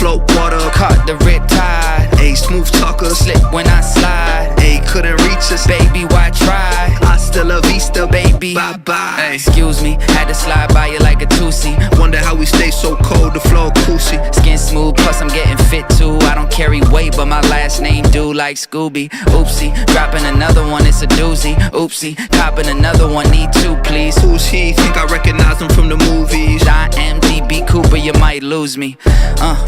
float water, caught the Riptide. ayy, smooth talker, Slip when I slide. ayy, couldn't reach us, Baby, why try? hasta la vista, Baby, bye-bye. excuse me, had to slide by you like a two-seat. Wonder how we stay so cold, the floor coolsy. Skin smooth, plus I'm getting fit too. I don't carry weight, but my last name do like Scooby. Oopsie, dropping another one, it's a doozy. Oopsie, copping another one, need two, please. Who's he? Think I recognize him from the movies. I am DB Cooper, you might lose me.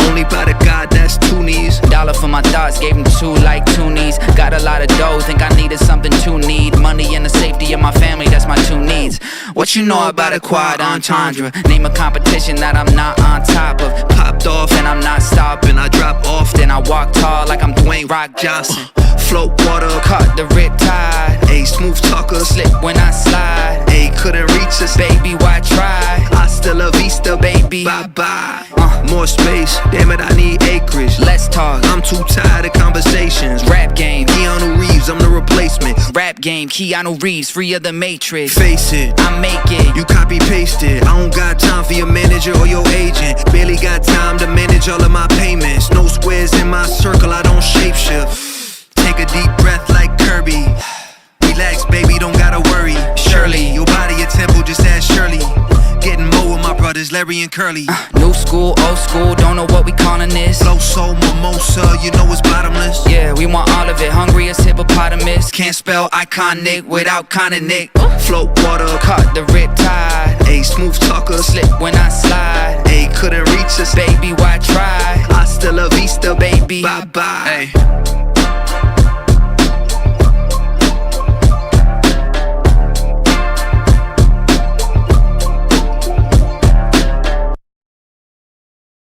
Only by the God, that's two knees. Dollar for my thoughts, gave him two like two knees. Got a lot of dough, think I needed something to need. Money and the safety of my family, that's my two needs. What you know about a quad entendre? Name a competition that I'm not on top of. Popped off And I'm not stopping, and I drop off. then I walk tall like I'm Dwayne Rock Johnson. Float water, Caught the Riptide. ayy, smooth talker, Slip when I slide. ayy, couldn't reach us, Baby, why try? hasta la vista, Baby, bye-bye. More space, damn it, I need acreage. let's talk. I'm too tired of conversations. Rap game, Keanu Reeves, I'm the replacement. rap game, Keanu Reeves, free of the Matrix. Face it, I make it. you copy pasted. I don't got time for your manager or your agent. Barely got time to manage all of my payments. No squares in my circle, I don't shapeshift. Take a deep breath like Kirby. Relax, baby, don't gotta worry. Shirley. Your body a temple, just ask Shirley. Getting more with my brothers, Larry and Curly. New school, old school, don't know what we calling this. Flow so mimosa, you know it's bottomless. Yeah, we want all of it, hungry as hippopotamus. Can't spell iconic without kinda Nick. Float water, Caught the Riptide. ayy, smooth talker, Slip when I slide. ayy, couldn't reach us, Baby, why try? hasta la vista, Baby, bye-bye.